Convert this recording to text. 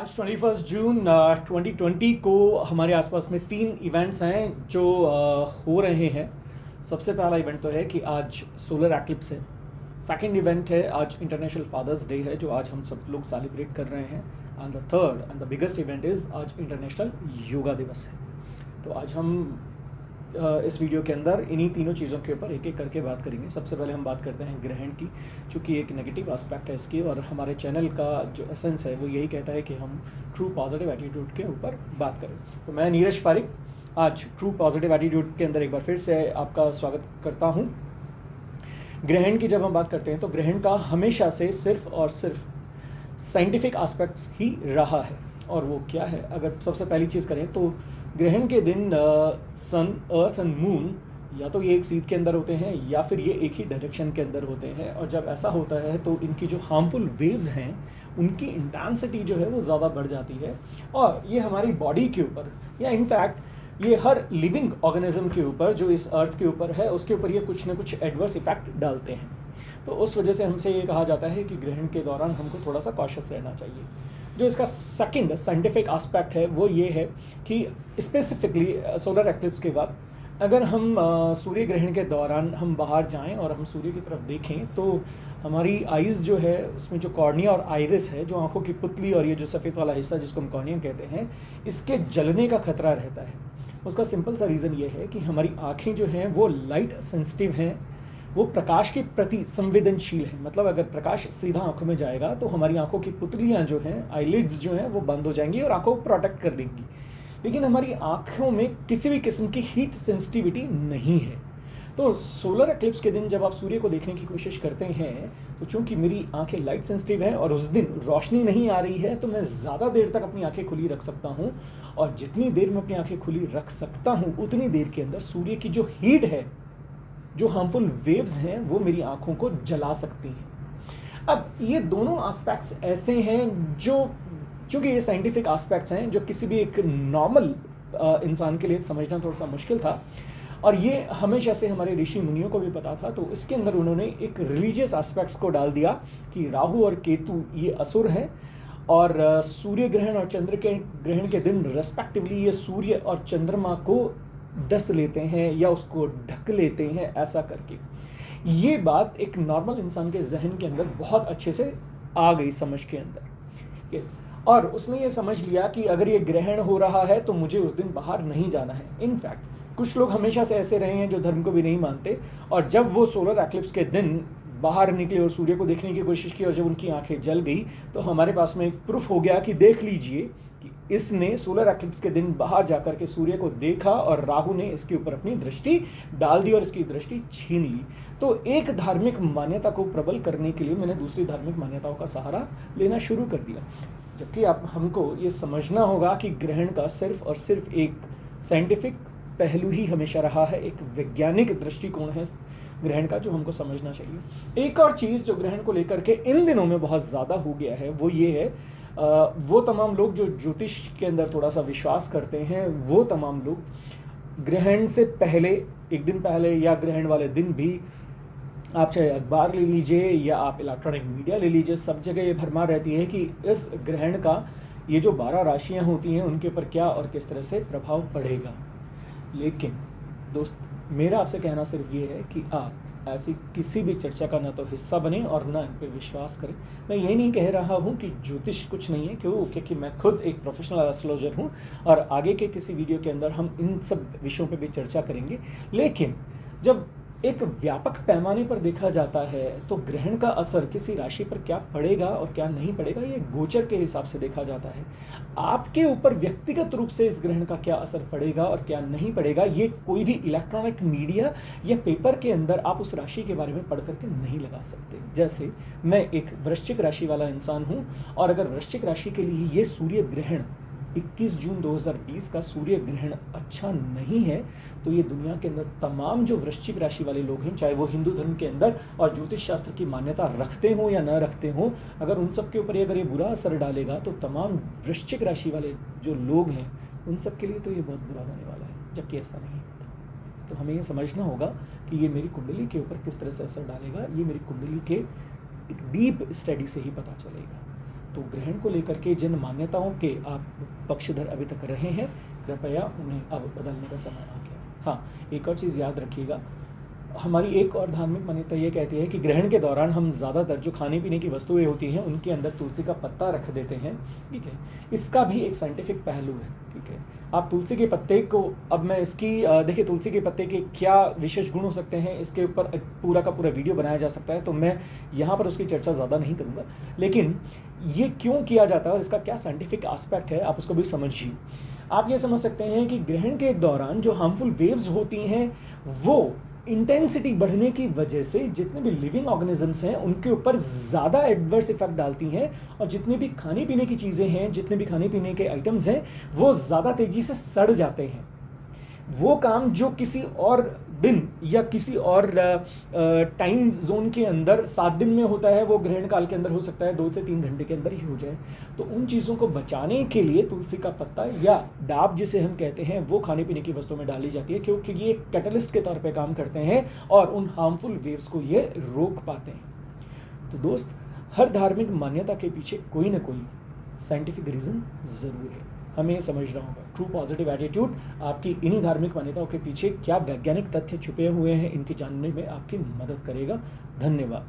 आज 21 जून 2020 को हमारे आसपास में 3 इवेंट्स हैं जो हो रहे हैं। सबसे पहला इवेंट तो है कि आज सोलर एक्लिप्स है। सेकंड इवेंट है आज इंटरनेशनल फादर्स डे है जो आज हम सब लोग सेलिब्रेट कर रहे हैं। And the third and the biggest event is आज इंटरनेशनल योगा दिवस है। तो आज हम इस वीडियो के अंदर इन्हीं तीनों चीज़ों के ऊपर एक एक करके बात करेंगे। सबसे पहले हम बात करते हैं ग्रहण की, चूँकि एक नेगेटिव एस्पेक्ट है इसकी, और हमारे चैनल का जो एसेंस है वो यही कहता है कि हम ट्रू पॉजिटिव एटीट्यूड के ऊपर बात करें। तो मैं नीरज पारिक आज ट्रू पॉजिटिव एटीट्यूड के अंदर एक बार फिर से आपका स्वागत करता हूँ। ग्रहण की जब हम बात करते हैं तो ग्रहण का हमेशा से सिर्फ और सिर्फ साइंटिफिक एस्पेक्ट्स ही रहा है। और वो क्या है, अगर सबसे पहली चीज़ करें तो ग्रहण के दिन सन, अर्थ एंड मून या तो ये एक सीध के अंदर होते हैं या फिर ये एक ही डायरेक्शन के अंदर होते हैं। और जब ऐसा होता है तो इनकी जो हार्मफुल वेव्स हैं उनकी इंटेंसिटी जो है वो ज़्यादा बढ़ जाती है, और ये हमारी बॉडी के ऊपर या इनफैक्ट ये हर लिविंग ऑर्गेनिज्म के ऊपर जो इस अर्थ के ऊपर है उसके ऊपर ये कुछ ना कुछ एडवर्स इफेक्ट डालते हैं। तो उस वजह से हमसे ये कहा जाता है कि ग्रहण के दौरान हमको थोड़ा सा कॉशियस रहना चाहिए। जो इसका सेकंड साइंटिफिक एस्पेक्ट है वो ये है कि स्पेसिफिकली सोलर एक्लिप्स के बाद अगर हम सूर्य ग्रहण के दौरान हम बाहर जाएं और हम सूर्य की तरफ देखें तो हमारी आइज़ जो है उसमें जो कॉर्निया और आइरिस है, जो आंखों की पुतली और ये जो सफ़ेद वाला हिस्सा जिसको हम कॉर्निया कहते हैं, इसके जलने का खतरा रहता है। उसका सिंपल सा रीज़न ये है कि हमारी आँखें जो हैं वो लाइट सेंसिटिव हैं, वो प्रकाश के प्रति संवेदनशील है। मतलब अगर प्रकाश सीधा आंखों में जाएगा तो हमारी आंखों की पुतलियां जो हैं, आईलिड्स जो हैं, वो बंद हो जाएंगी और आंखों को प्रोटेक्ट कर देंगी। लेकिन हमारी आंखों में किसी भी किस्म की हीट सेंसिटिविटी नहीं है। तो सोलर एक्लिप्स के दिन जब आप सूर्य को देखने की कोशिश करते हैं तो चूंकि मेरी आंखें लाइट सेंसिटिव हैं और उस दिन रोशनी नहीं आ रही है तो मैं ज़्यादा देर तक अपनी आंखें खुली रख सकता हूँ, और जितनी देर मैं अपनी आंखें खुली रख सकता हूँ उतनी देर के अंदर सूर्य की जो हीट है, जो हार्मफुल वेव्स हैं, वो मेरी आंखों को जला सकती हैं। अब ये दोनों एस्पेक्ट्स ऐसे हैं जो, चूँकि ये साइंटिफिक एस्पेक्ट्स हैं जो किसी भी एक नॉर्मल इंसान के लिए समझना थोड़ा सा मुश्किल था, और ये हमेशा से हमारे ऋषि मुनियों को भी पता था। तो इसके अंदर उन्होंने एक रिलीजियस एस्पेक्ट्स को डाल दिया कि राहु और केतु ये असुर हैं, और सूर्य ग्रहण और चंद्र के ग्रहण के दिन रेस्पेक्टिवली ये सूर्य और चंद्रमा को डस लेते हैं या उसको ढक लेते हैं। ऐसा करके ये बात एक नॉर्मल इंसान के जहन के अंदर बहुत अच्छे से आ गई समझ के अंदर, और उसने ये समझ लिया कि अगर ये ग्रहण हो रहा है तो मुझे उस दिन बाहर नहीं जाना है। इनफैक्ट कुछ लोग हमेशा से ऐसे रहे हैं जो धर्म को भी नहीं मानते, और जब वो सोलर एक्लिप्स के दिन बाहर निकले और सूर्य को देखने की कोशिश की और जब उनकी आंखें जल गई तो हमारे पास में एक प्रूफ हो गया कि देख लीजिए कि इसने सोलर एक्लिप्स के दिन बाहर जाकर के सूर्य को देखा और राहु ने इसके ऊपर अपनी दृष्टि डाल दी और इसकी दृष्टि छीन ली। तो एक धार्मिक मान्यता को प्रबल करने के लिए मैंने दूसरी धार्मिक मान्यताओं का सहारा लेना शुरू कर दिया, जबकि आप हमको ये समझना होगा कि ग्रहण का सिर्फ और सिर्फ एक साइंटिफिक पहलू ही हमेशा रहा है, एक वैज्ञानिक दृष्टिकोण है ग्रहण का जो हमको समझना चाहिए। एक और चीज़ जो ग्रहण को लेकर के इन दिनों में बहुत ज़्यादा हो गया है वो ये है, वो तमाम लोग जो ज्योतिष के अंदर थोड़ा सा विश्वास करते हैं, वो तमाम लोग ग्रहण से पहले, एक दिन पहले या ग्रहण वाले दिन भी, आप चाहे अखबार ले लीजिए या आप इलेक्ट्रॉनिक मीडिया ले लीजिए, सब जगह ये भरमार रहती है कि इस ग्रहण का ये जो 12 राशियाँ होती हैं उनके ऊपर क्या और किस तरह से प्रभाव पड़ेगा। लेकिन दोस्त, मेरा आपसे कहना सिर्फ ये है कि आप ऐसी किसी भी चर्चा का ना तो हिस्सा बने और ना इन पर विश्वास करें। मैं ये नहीं कह रहा हूँ कि ज्योतिष कुछ नहीं है, क्योंकि मैं खुद एक प्रोफेशनल एस्ट्रोलॉजर हूँ और आगे के किसी वीडियो के अंदर हम इन सब विषयों पे भी चर्चा करेंगे। लेकिन जब एक व्यापक पैमाने पर देखा जाता है तो ग्रहण का असर किसी राशि पर क्या पड़ेगा और क्या नहीं पड़ेगा ये गोचर के हिसाब से देखा जाता है। आपके ऊपर व्यक्तिगत रूप से इस ग्रहण का क्या असर पड़ेगा और क्या नहीं पड़ेगा ये कोई भी इलेक्ट्रॉनिक मीडिया या पेपर के अंदर आप उस राशि के बारे में पढ़ करके नहीं लगा सकते। जैसे मैं एक वृश्चिक राशि वाला इंसान हूँ, और अगर वृश्चिक राशि के लिए ये सूर्य ग्रहण 21 जून 2020 का सूर्य ग्रहण अच्छा नहीं है तो ये दुनिया के अंदर तमाम जो वृश्चिक राशि वाले लोग हैं, चाहे वो हिंदू धर्म के अंदर और ज्योतिष शास्त्र की मान्यता रखते हो या न रखते हो, अगर उन सब के ऊपर अगर ये बुरा असर डालेगा तो तमाम वृश्चिक राशि वाले जो लोग हैं उन सब के लिए तो ये बहुत बुरा होने वाला है, जबकि ऐसा नहीं होता। तो हमें ये समझना होगा कि ये मेरी कुंडली के ऊपर किस तरह से असर डालेगा, ये मेरी कुंडली के एक डीप स्टडी से ही पता चलेगा। तो ग्रहण को लेकर के जिन मान्यताओं के आप पक्षधर अभी तक रहे हैं, कृपया उन्हें अब बदलने का समय आ गया। हाँ, एक और चीज़ याद रखिएगा, हमारी एक और धार्मिक मान्यता ये कहती है कि ग्रहण के दौरान हम ज़्यादातर जो खाने पीने की वस्तुएं होती हैं उनके अंदर तुलसी का पत्ता रख देते हैं, ठीक है। इसका भी एक साइंटिफिक पहलू है, ठीक है। आप तुलसी के पत्ते को, अब मैं इसकी देखिए तुलसी के पत्ते के क्या विशेष गुण हो सकते हैं, इसके ऊपर पूरा का पूरा वीडियो बनाया जा सकता है, तो मैं यहाँ पर उसकी चर्चा ज़्यादा नहीं करूँगा। लेकिन ये क्यों किया जाता है और इसका क्या साइंटिफिक एस्पेक्ट है, आप उसको भी समझिए। आप ये समझ सकते हैं कि ग्रहण के दौरान जो हार्मफुल वेव्स होती हैं वो इंटेंसिटी बढ़ने की वजह से जितने भी लिविंग ऑर्गेनिजम्स हैं उनके ऊपर ज़्यादा एडवर्स इफेक्ट डालती हैं, और जितने भी खाने पीने की चीज़ें हैं, जितने भी खाने पीने के आइटम्स हैं, वो ज़्यादा तेज़ी से सड़ जाते हैं। वो काम जो किसी और दिन या किसी और टाइम जोन के अंदर 7 दिन में होता है, वो ग्रहण काल के अंदर हो सकता है 2 से 3 घंटे के अंदर ही हो जाए। तो उन चीज़ों को बचाने के लिए तुलसी का पत्ता या डाब जिसे हम कहते हैं वो खाने पीने की वस्तुओं में डाली जाती है, क्योंकि ये कैटलिस्ट के तौर पे काम करते हैं और उन हार्मफुल वेव्स को ये रोक पाते हैं। तो दोस्त, हर धार्मिक मान्यता के पीछे कोई ना कोई साइंटिफिक रीज़न ज़रूर है, हमें ये समझना होगा। ट्रू पॉजिटिव एटीट्यूड आपकी इन्हीं धार्मिक मान्यताओं के पीछे क्या वैज्ञानिक तथ्य छुपे हुए हैं, इनकी जानने में आपकी मदद करेगा। धन्यवाद।